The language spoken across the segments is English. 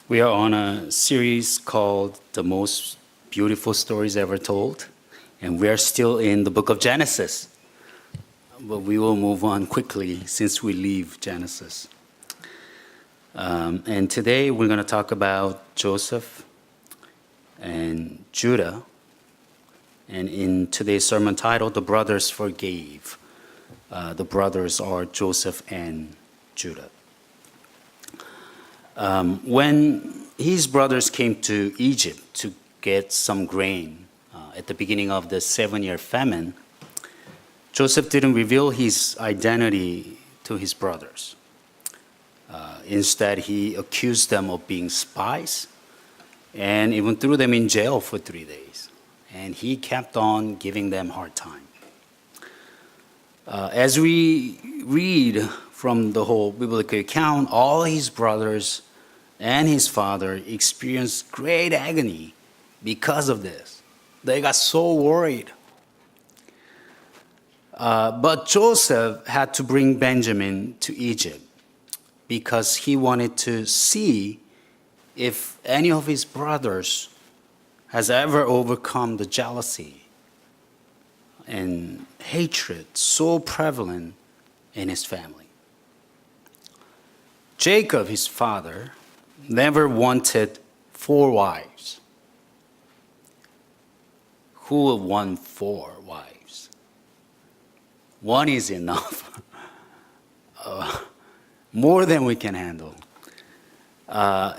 We are on a series called The Most Beautiful Stories Ever Told, and we are still in the book of Genesis. But we will move on quickly since we leave Genesis. And today we're going to talk about Joseph and Judah. And in today's sermon title, The Brothers Forgave. The brothers are Joseph and Judah. When his brothers came to Egypt to get some grain at the beginning of the 7-year famine, Joseph didn't reveal his identity to his brothers. Instead, he accused them of being spies and even threw them in jail for 3 days. And he kept on giving them a hard time. As we read from the whole biblical account, all his brothers and his father experienced great agony because of this. They got so worried. But Joseph had to bring Benjamin to Egypt because he wanted to see if any of his brothers has ever overcome the jealousy and hatred so prevalent in his family. Jacob, his father, never wanted 4 wives. Who would want 4 wives? 1 is enough. More than we can handle.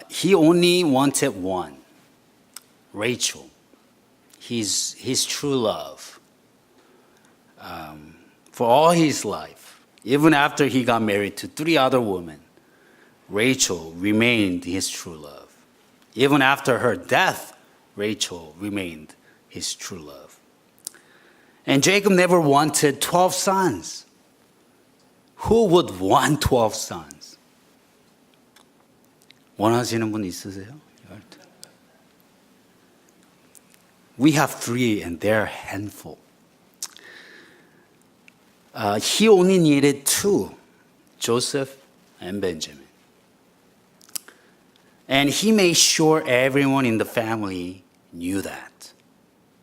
He only wanted 1, Rachel, his true love. For all his life, even after he got married to 3 other women, Rachel remained his true love. Even after her death, Rachel remained his true love. And Jacob never wanted 12 sons. Who would want 12 sons? 원하시는 분 있으세요? We have 3 and they're a handful. He only needed 2, Joseph and Benjamin. And he made sure everyone in the family knew that.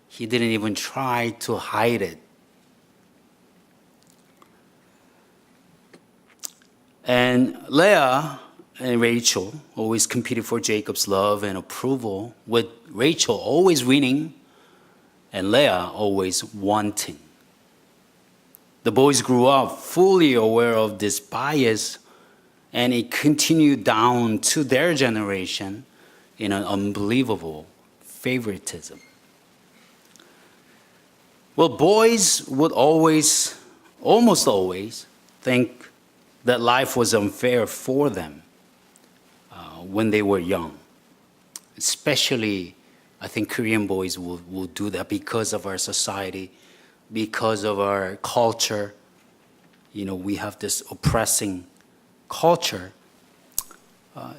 He didn't even try to hide it. And Leah and Rachel always competed for Jacob's love and approval, with Rachel always winning and Leah always wanting. The boys grew up fully aware of this bias, and it continued down to their generation in an unbelievable favoritism. Well, boys would almost always, think that life was unfair for them when they were young. Especially, I think Korean boys will do that because of our society, because of our culture. You know, we have this oppressing culture.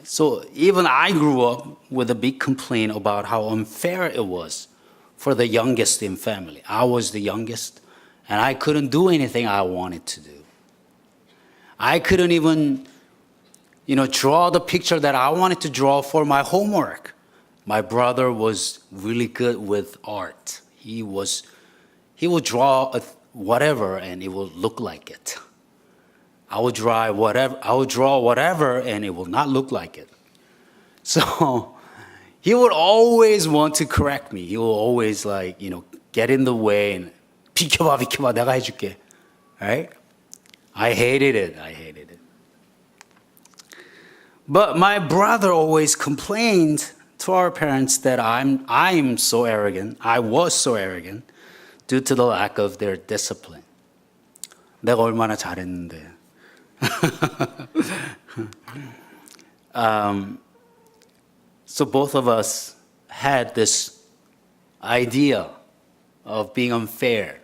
So even I grew up with a big complaint about how unfair it was for the youngest in family. I was the youngest, and I couldn't do anything I wanted to do. I couldn't even, draw the picture that I wanted to draw for my homework. My brother was really good with art. He would draw whatever, and it will look like it. I would draw whatever, and it will not look like it. So he would always want to correct me. He will always get in the way and 비켜봐, 내가 해줄게. Right? I hated it. But my brother always complained to our parents that I'm so arrogant. I was so arrogant due to the lack of their discipline. 내가 얼마나 잘했는데. So both of us had this idea of being unfair,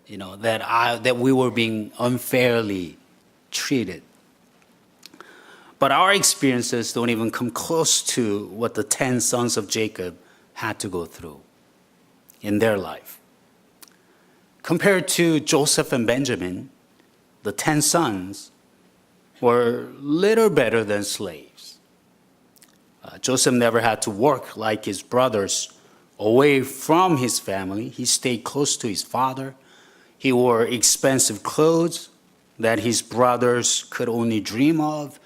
that we were being unfairly treated. But our experiences don't even come close to what the 10 sons of Jacob had to go through in their life. Compared to Joseph and Benjamin, the 10 sons were little better than slaves. Joseph never had to work like his brothers away from his family. He stayed close to his father. He wore expensive clothes that his brothers could only dream of.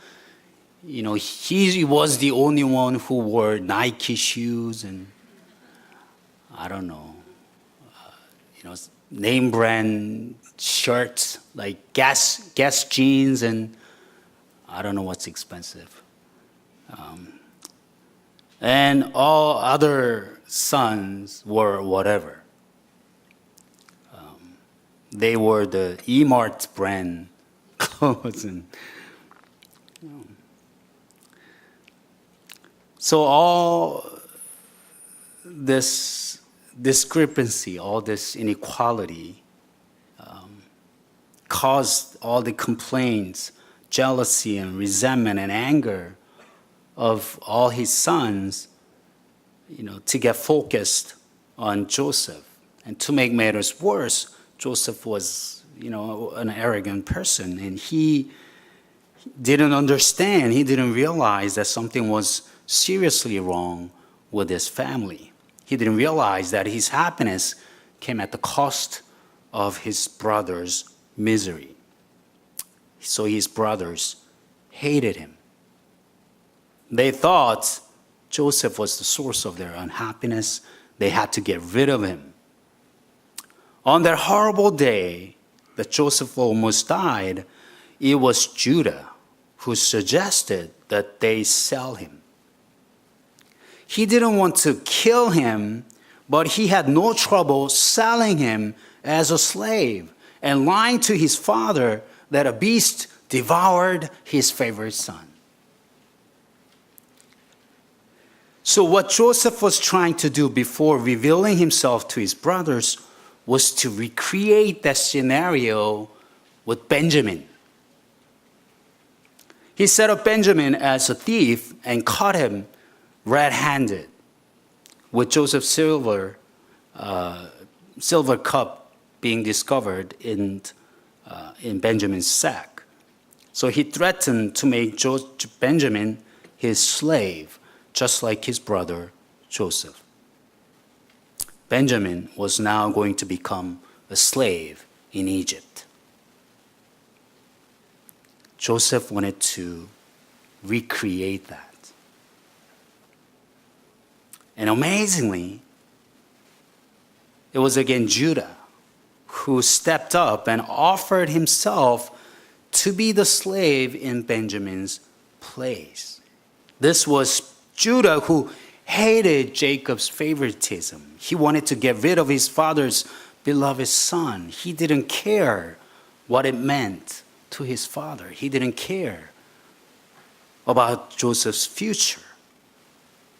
You know, he was the only one who wore Nike shoes and, I don't know, name brand shirts like Guess jeans, and I don't know what's expensive. And all other sons were whatever. They were the E-Mart brand clothes. And so all this discrepancy, all this inequality caused all the complaints, jealousy and resentment and anger of all his sons, to get focused on Joseph. And to make matters worse, Joseph was, an arrogant person, and he didn't understand, he didn't realize that something was seriously wrong with his family. He didn't realize that his happiness came at the cost of his brother's misery. So his brothers hated him. They thought Joseph was the source of their unhappiness. They had to get rid of him. On that horrible day that Joseph almost died, it was Judah who suggested that they sell him. He didn't want to kill him, but he had no trouble selling him as a slave and lying to his father that a beast devoured his favorite son. So what Joseph was trying to do before revealing himself to his brothers was to recreate that scenario with Benjamin. He set up Benjamin as a thief and caught him red-handed with Joseph's silver cup being discovered in Benjamin's sack. So he threatened to make Benjamin his slave, just like his brother Joseph. Benjamin was now going to become a slave in Egypt. Joseph wanted to recreate that. And amazingly, it was again Judah who stepped up and offered himself to be the slave in Benjamin's place. This was Judah who hated Jacob's favoritism. He wanted to get rid of his father's beloved son. He didn't care what it meant to his father. He didn't care about Joseph's future.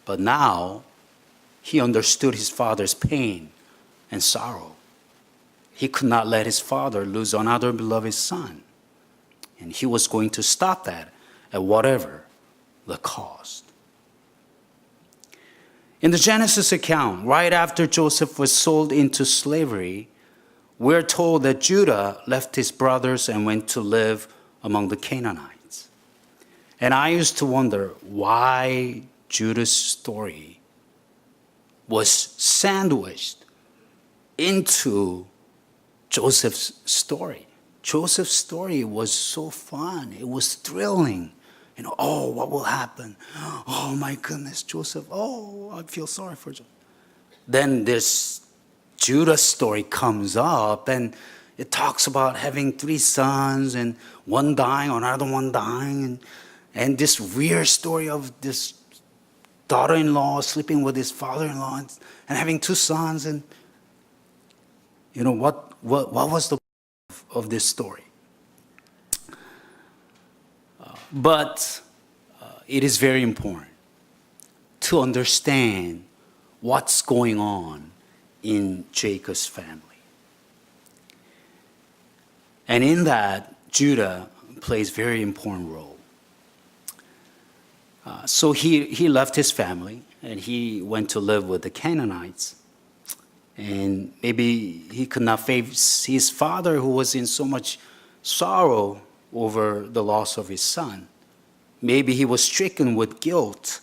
But now he understood his father's pain and sorrow. He could not let his father lose another beloved son. And he was going to stop that at whatever the cost. In the Genesis account, right after Joseph was sold into slavery, we're told that Judah left his brothers and went to live among the Canaanites. And I used to wonder why Judah's story was sandwiched into Joseph's story. Joseph's story was so fun. It was thrilling. Oh, what will happen? Oh my goodness, Joseph. Oh, I feel sorry for Joseph. Then this Judah story comes up, and it talks about having 3 sons and one dying, another one dying, and this weird story of this daughter-in-law sleeping with his father-in-law and having 2 sons. And what was the of this story? But it is very important to understand what's going on in Jacob's family. And in that, Judah plays a very important role. So he left his family and he went to live with the Canaanites. And maybe he could not face his father, who was in so much sorrow over the loss of his son. Maybe he was stricken with guilt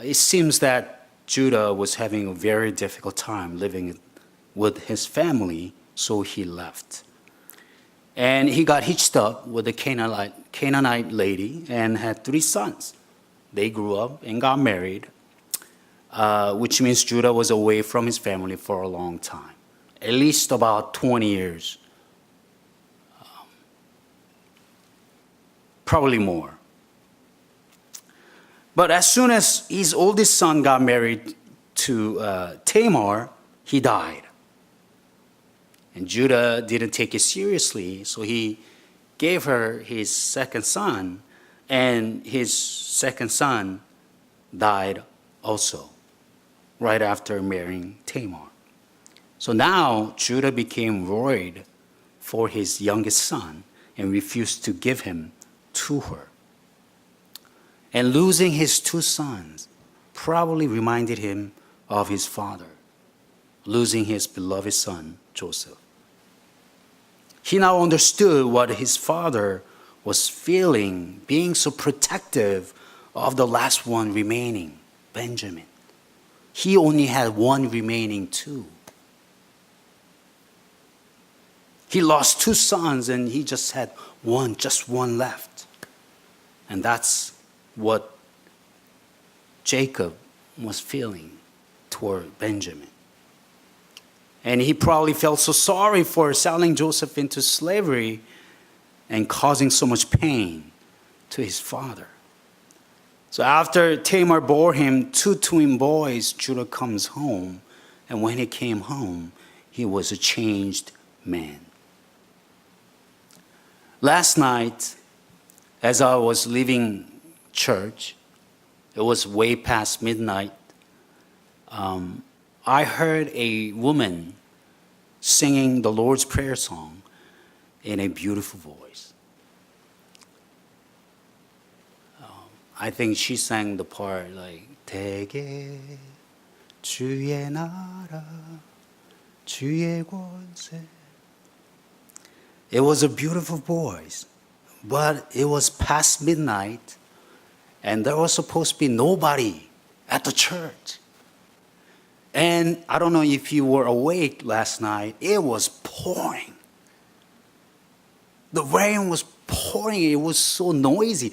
it seems that Judah was having a very difficult time living with his family, so he left. And he got hitched up with a Canaanite lady and had 3 sons. They grew up and got married, which means Judah was away from his family for a long time, at least about 20 years, probably more. But as soon as his oldest son got married to Tamar, he died. And Judah didn't take it seriously, so he gave her his second son, and his second son died also, right after marrying Tamar. So now Judah became worried for his youngest son and refused to give him to her. And losing his 2 sons probably reminded him of his father, losing his beloved son, Joseph. He now understood what his father was feeling, being so protective of the last one remaining, Benjamin. He only had one remaining too. He lost 2 sons and he just had just one left. And that's what Jacob was feeling toward Benjamin. And he probably felt so sorry for selling Joseph into slavery and causing so much pain to his father. So after Tamar bore him 2 twin boys, Judah comes home. And when he came home, he was a changed man. Last night, as I was leaving church, it was way past midnight, I heard a woman singing the Lord's Prayer song in a beautiful voice. I think she sang the part like 대개 주의 나라 주의 권세. It was a beautiful voice, but it was past midnight and there was supposed to be nobody at the church. And I don't know if you were awake last night, it was pouring. The rain was pouring, it was so noisy.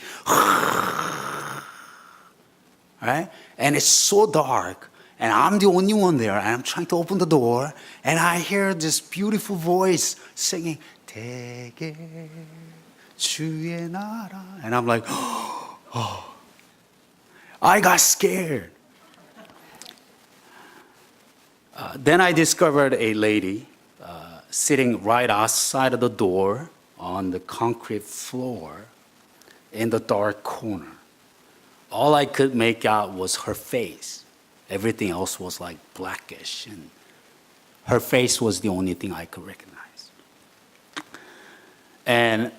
Right? And it's so dark, and I'm the only one there, and I'm trying to open the door, and I hear this beautiful voice singing, 대개 주의 나라. And I'm like, oh. I got scared. Then I discovered a lady sitting right outside of the door on the concrete floor in the dark corner. All I could make out was her face. Everything else was like blackish, and her face was the only thing I could recognize. And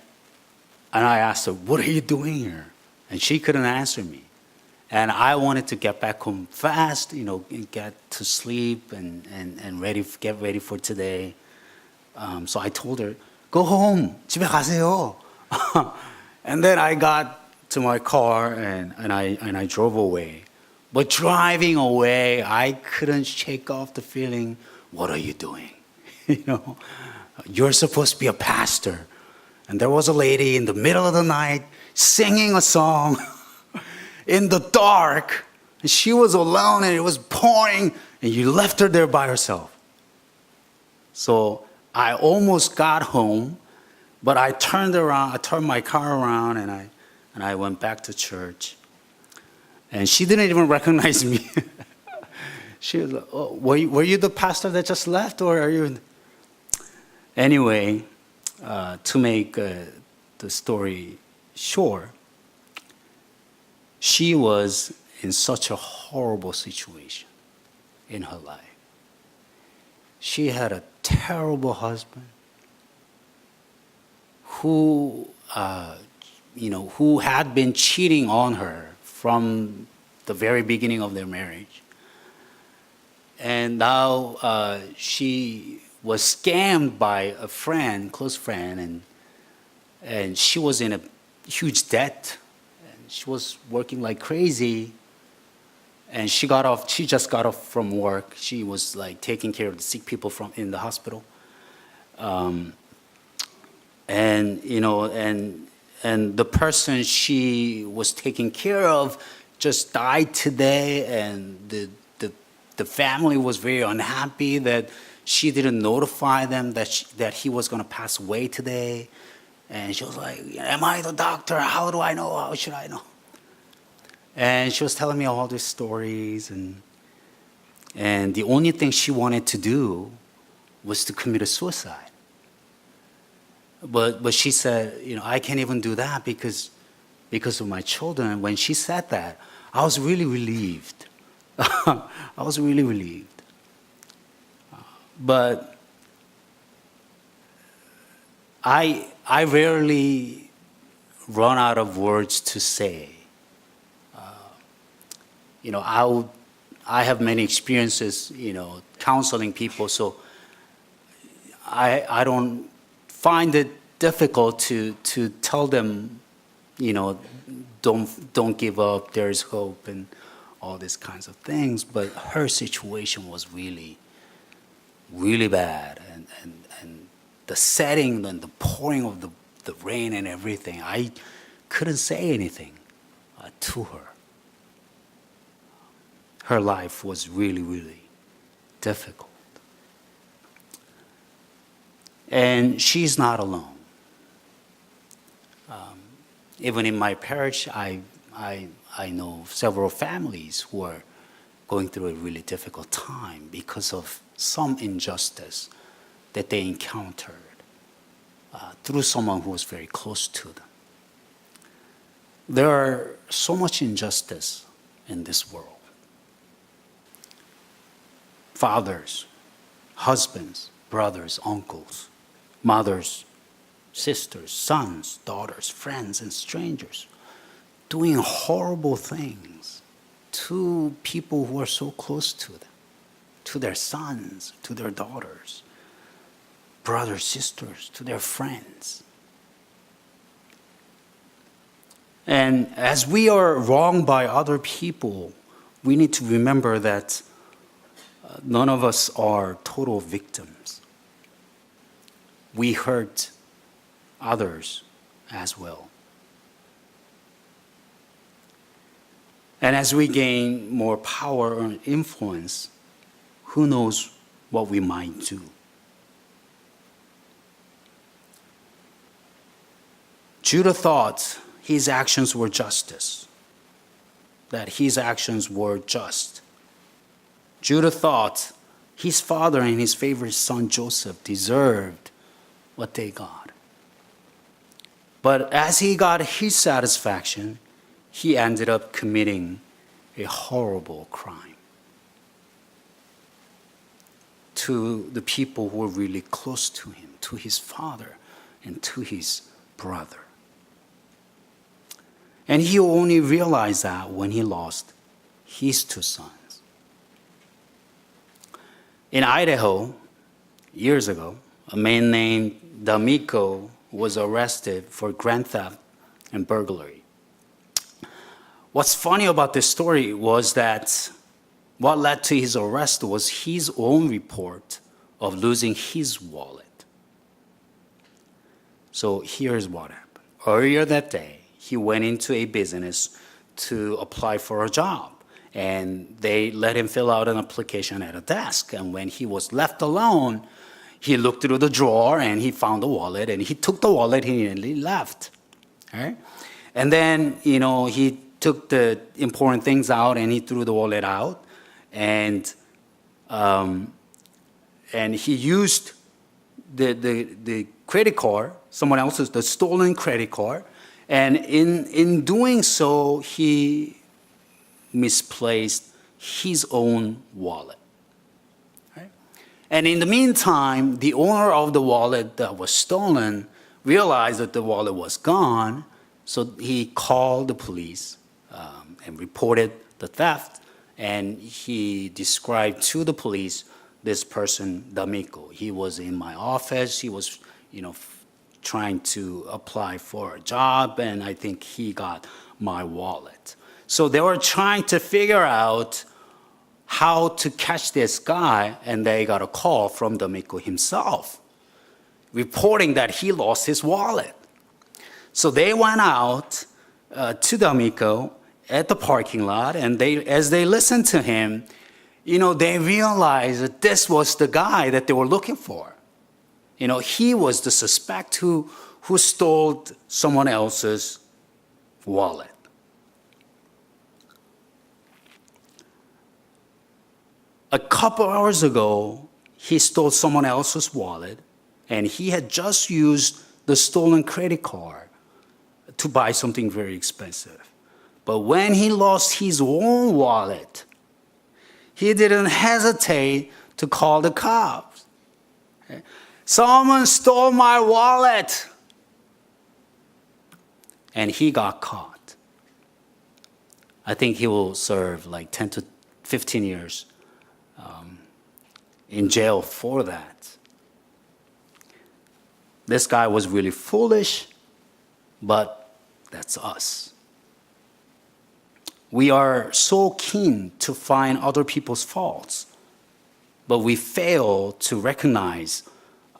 I asked her, "What are you doing here?" And she couldn't answer me. And I wanted to get back home fast, get to sleep and get ready for today. So I told her, "Go home, 집에 가세요." And then I got to my car and I drove away. But driving away, I couldn't shake off the feeling, what are you doing? You're supposed to be a pastor. And there was a lady in the middle of the night singing a song in the dark. And she was alone and it was pouring and you left her there by herself. So I almost got home, but I turned my car around and I went back to church. And she didn't even recognize me. She was like, "Oh, were you the pastor that just left, or are you?" Anyway, to make the story short, she was in such a horrible situation in her life. She had a terrible husband who had been cheating on her from the very beginning of their marriage. And now she was scammed by a close friend, and she was in a huge debt. And she was working like crazy. And she just got off from work. She was like taking care of the sick people in the hospital. And the person she was taking care of just died today, and the family was very unhappy that she didn't notify them that he was going to pass away today. And she was like, am I the doctor? How do I know? How should I know? And she was telling me all these stories, and the only thing she wanted to do was to commit a suicide. But she said, I can't even do that because of my children. When she said that, I was really relieved. I was really relieved. But I rarely run out of words to say. I have many experiences, counseling people, so I don't find it difficult to tell them, don't give up, there's hope, and all these kinds of things. But her situation was really, really bad, and the setting and the pouring of the rain and everything, I couldn't say anything to her. Her life was really, really difficult. And she's not alone. Even in my parish, I know several families who are going through a really difficult time because of some injustice that they encountered through someone who was very close to them. There are so much injustice in this world. Fathers, husbands, brothers, uncles, mothers, sisters, sons, daughters, friends, and strangers doing horrible things to people who are so close to them, to their sons, to their daughters, brothers, sisters, to their friends. And as we are wronged by other people, we need to remember that none of us are total victims. We hurt others as well. And as we gain more power and influence, who knows what we might do? Judah thought his actions were justice, that his actions were just. Judah thought his father and his favorite son Joseph deserved what they got. But as he got his satisfaction, he ended up committing a horrible crime to the people who were really close to him, to his father and to his brother. And he only realized that when he lost his two sons. In Idaho, years ago, a man named D'Amico was arrested for grand theft and burglary. What's funny about this story was that what led to his arrest was his own report of losing his wallet. So here's what happened. Earlier that day, he went into a business to apply for a job. And they let him fill out an application at a desk. And when he was left alone, he looked through the drawer and he found the wallet, and he took the wallet and he left. Right? And then, he took the important things out and he threw the wallet out. And he used the credit card, someone else's, the stolen credit card. And in doing so, he misplaced his own wallet. Right? And in the meantime, the owner of the wallet that was stolen realized that the wallet was gone, so he called the police and reported the theft, and he described to the police this person, D'Amico. He was in my office, he was, trying to apply for a job, and I think he got my wallet. So they were trying to figure out how to catch this guy, and they got a call from the Miko himself, reporting that he lost his wallet. So they went out to the Miko at the parking lot, and as they listened to him, they realized that this was the guy that they were looking for. He was the suspect who stole someone else's wallet. A couple hours ago, he stole someone else's wallet, and he had just used the stolen credit card to buy something very expensive. But when he lost his own wallet, he didn't hesitate to call the cops. Someone stole my wallet. And he got caught. I think he will serve like 10 to 15 years in jail for that. This guy was really foolish, but that's us. We are so keen to find other people's faults, but we fail to recognize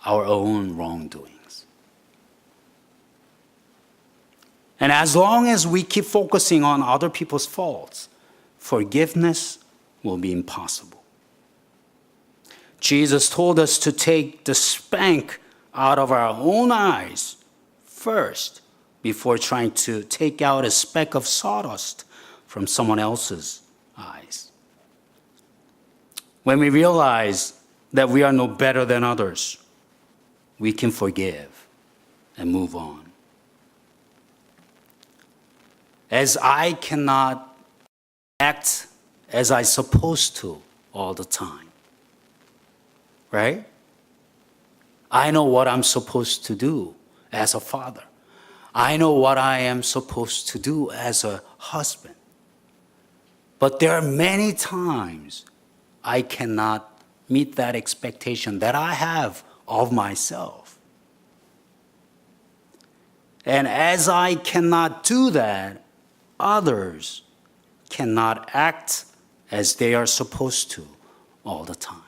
our own wrongdoings. And as long as we keep focusing on other people's faults, forgiveness will be impossible. Jesus told us to take the speck out of our own eyes first before trying to take out a speck of sawdust from someone else's eyes. When we realize that we are no better than others, we can forgive and move on. As I cannot act as I'm supposed to all the time, right? I know what I'm supposed to do as a father. I know what I am supposed to do as a husband. But there are many times I cannot meet that expectation that I have of myself. And as I cannot do that, others cannot act as they are supposed to all the time.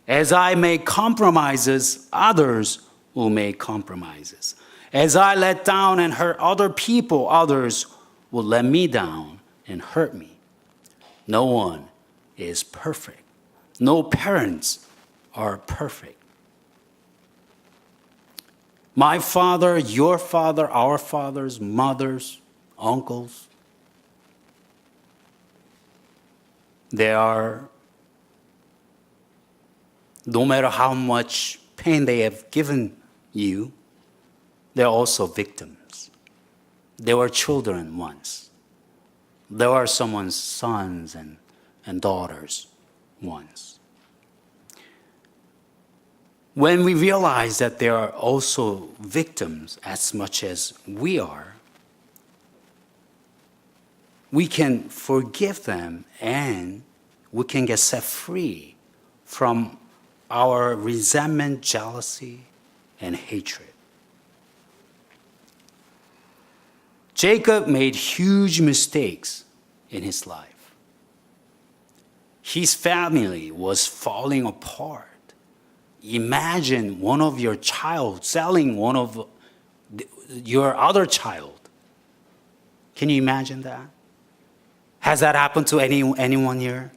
As I make compromises, others will make compromises. As I let down and hurt other people, others will let me down and hurt me. No one is perfect. No parents are perfect. My father, your father, our fathers, mothers, uncles, they are, no matter how much pain they have given you, they're also victims. They were children once. They were someone's sons and daughters once. When we realize that they are also victims as much as we are, we can forgive them and we can get set free from our resentment, jealousy, and hatred. Jacob made huge mistakes in his life. His family was falling apart. Imagine one of your child selling one of your other child. Can you imagine that? Has that happened to anyone here?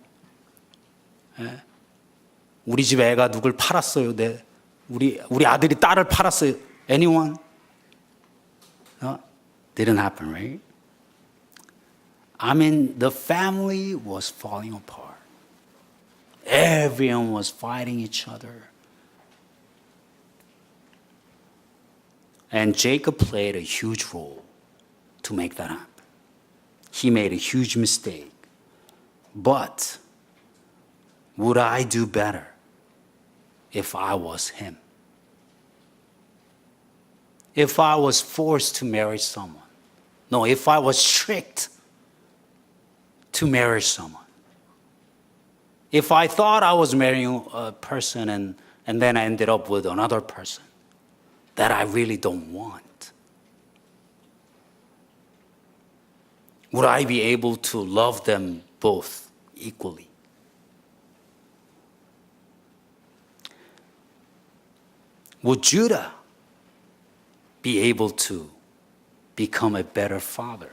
우리 집 애가 누굴 팔았어요. 우리 아들이 딸을 팔았어요. Anyone? No? Didn't happen, right? I mean, the family was falling apart. Everyone was fighting each other. And Jacob played a huge role to make that happen. He made a huge mistake. But would I do better if I was him? If I was forced to marry someone? No, if I was tricked to marry someone? If I thought I was marrying a person and then I ended up with another person that I really don't want? Would I be able to love them both equally? Would Judah be able to become a better father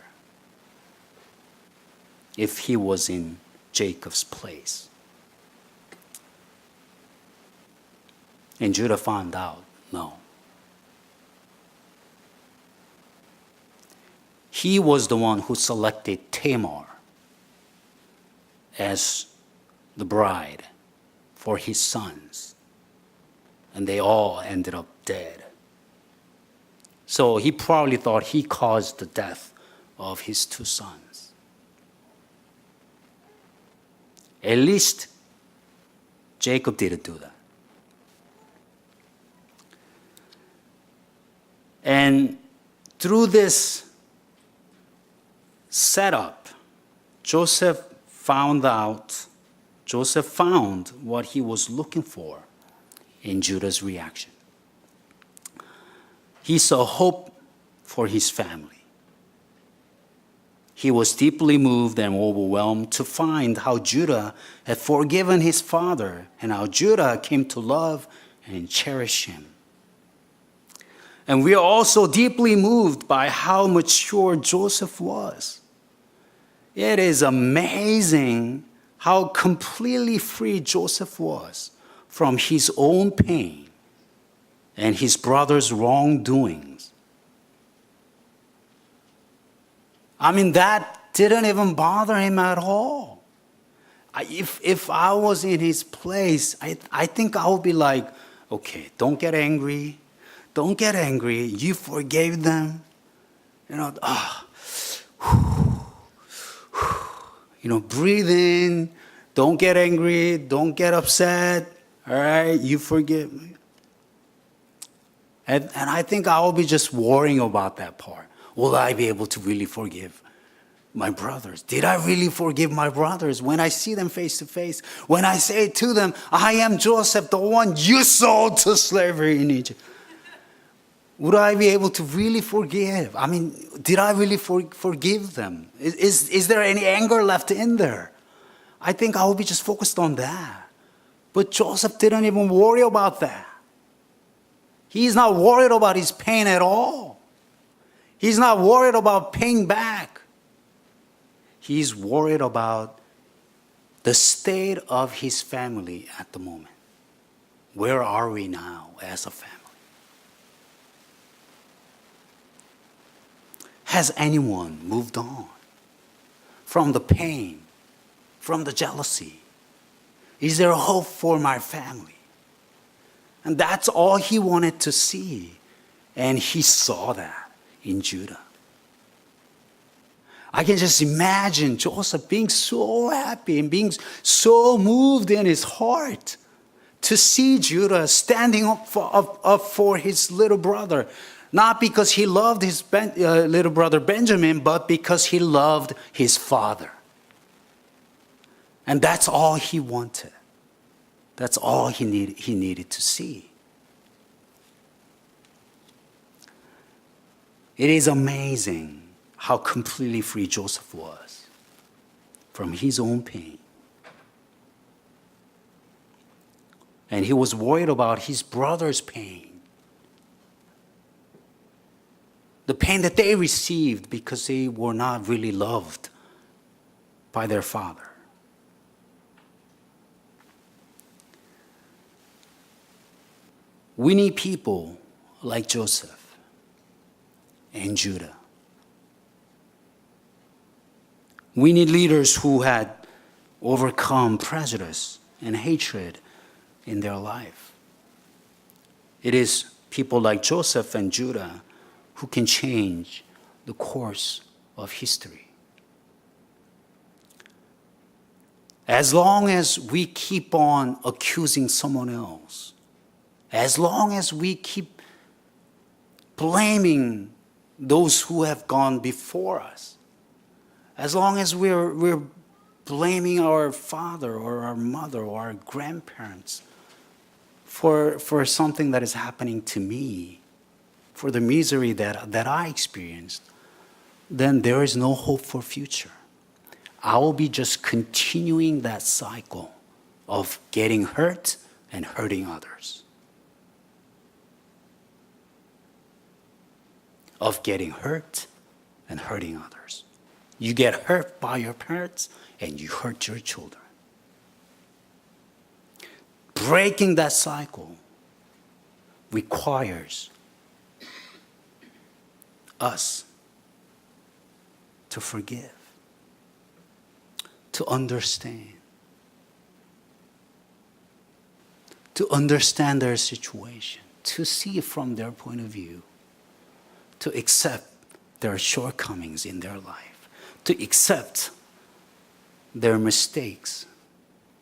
if he was in Jacob's place? And Judah found out, no. He was the one who selected Tamar as the bride for his sons. And they all ended up dead. So he probably thought he caused the death of his two sons. At least Jacob didn't do that. And through this setup, Joseph found what he was looking for in Judah's reaction. He saw hope for his family. He was deeply moved and overwhelmed to find how Judah had forgiven his father and how Judah came to love and cherish him. And we are also deeply moved by how mature Joseph was. It is amazing how completely free Joseph was from his own pain and his brother's wrongdoings. I mean, that didn't even bother him at all. If I was in his place, I think I would be like, okay, don't get angry. Don't get angry. You forgave them. Breathe in. Don't get angry. Don't get upset. All right, you forgive me. And I think I will be just worrying about that part. Will I be able to really forgive my brothers? Did I really forgive my brothers when I see them face to face? When I say to them, I am Joseph, the one you sold to slavery in Egypt. Would I be able to really forgive? I mean, did I really forgive them? Is there any anger left in there? I think I will be just focused on that. But Joseph didn't even worry about that. He's not worried about his pain at all. He's not worried about paying back. He's worried about the state of his family at the moment. Where are we now as a family? Has anyone moved on from the pain, from the jealousy? Is there hope for my family? And that's all he wanted to see. And he saw that in Judah. I can just imagine Joseph being so happy and being so moved in his heart to see Judah standing up for his little brother. Not because he loved his little brother Benjamin, but because he loved his father. And that's all he wanted. That's all he needed to see. It is amazing how completely free Joseph was from his own pain. And he was worried about his brother's pain. The pain that they received because they were not really loved by their father. We need people like Joseph and Judah. We need leaders who had overcome prejudice and hatred in their life. It is people like Joseph and Judah who can change the course of history. As long as we keep on accusing someone else, as long as we keep blaming those who have gone before us, as long as we're blaming our father or our mother or our grandparents for something that is happening to me, for the misery that I experienced, then there is no hope for future. I will be just continuing that cycle of getting hurt and hurting others. Of getting hurt and hurting others. You get hurt by your parents and you hurt your children. Breaking that cycle requires us to forgive, to understand their situation, to see from their point of view, to accept their shortcomings in their life, to accept their mistakes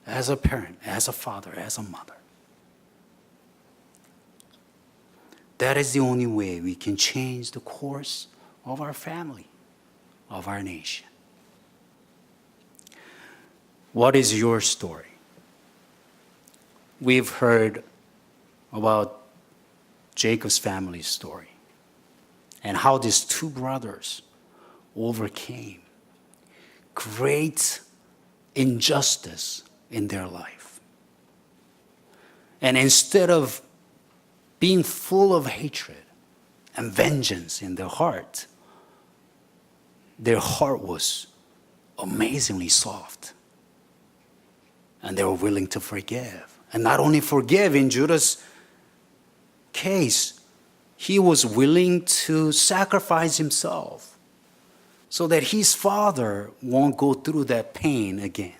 as a parent, as a father, as a mother. That is the only way we can change the course of our family, of our nation. What is your story? We've heard about Jacob's family story and how these two brothers overcame great injustice in their life. And instead of being full of hatred and vengeance in their heart was amazingly soft. And they were willing to forgive. And not only forgive, in Judah's case, he was willing to sacrifice himself so that his father won't go through that pain again.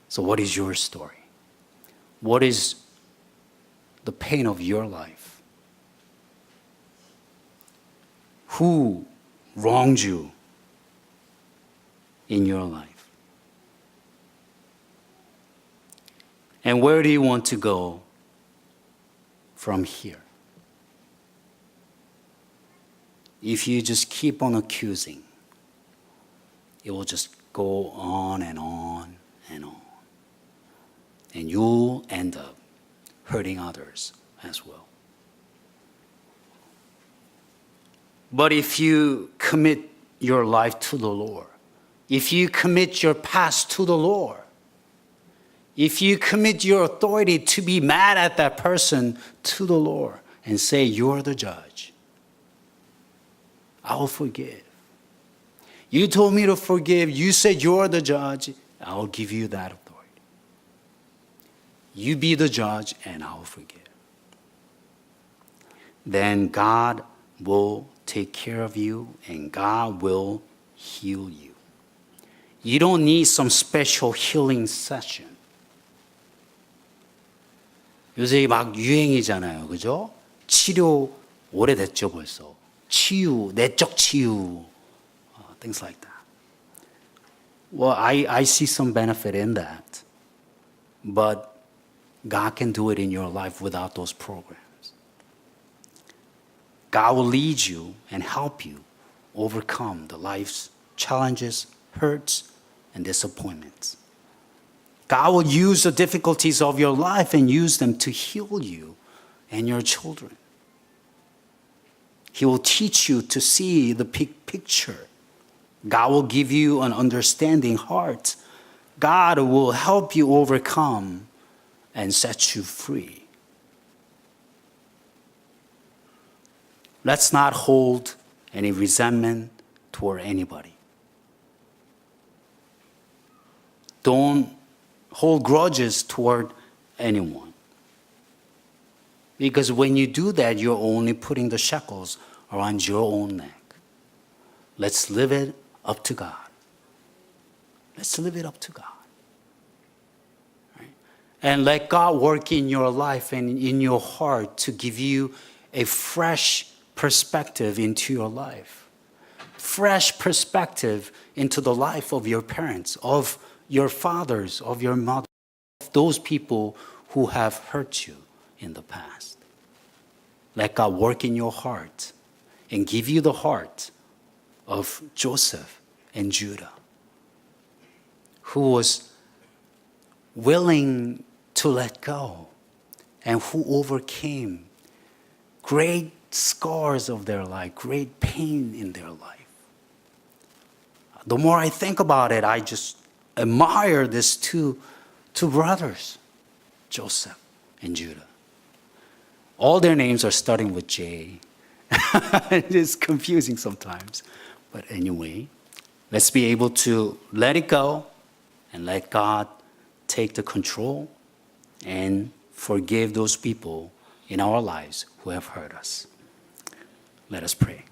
So what is your story? What is the pain of your life? Who wronged you in your life? And where do you want to go from here? If you just keep on accusing, it will just go on and on and on. And you'll end up hurting others as well. But if you commit your life to the Lord, if you commit your past to the Lord, if you commit your authority to be mad at that person to the Lord and say, you're the judge, I will forgive. You told me to forgive. You said you're the judge. I will give you that authority. You be the judge and I will forgive. Then God will take care of you and God will heal you. You don't need some special healing session. 요새 막 유행이잖아요. 그죠? 치료 오래됐죠 벌써. 치유, 내적 치유, things like that. Well, I see some benefit in that. But God can do it in your life without those programs. God will lead you and help you overcome the life's challenges, hurts, and disappointments. God will use the difficulties of your life and use them to heal you and your children. He will teach you to see the big picture. God will give you an understanding heart. God will help you overcome and set you free. Let's not hold any resentment toward anybody. Don't hold grudges toward anyone. Because when you do that, you're only putting the shackles around your own neck. Let's live it up to God. Let's live it up to God. And let God work in your life and in your heart to give you a fresh perspective into your life. Fresh perspective into the life of your parents, of your fathers, of your mother, of those people who have hurt you in the past. Let God work in your heart and give you the heart of Joseph and Judah, who was willing to let go and who overcame great scars of their life, great pain in their life. The more I think about it, I just admire these two brothers, Joseph and Judah. All their names are starting with J. It is confusing sometimes. But anyway, let's be able to let it go and let God take the control and forgive those people in our lives who have hurt us. Let us pray.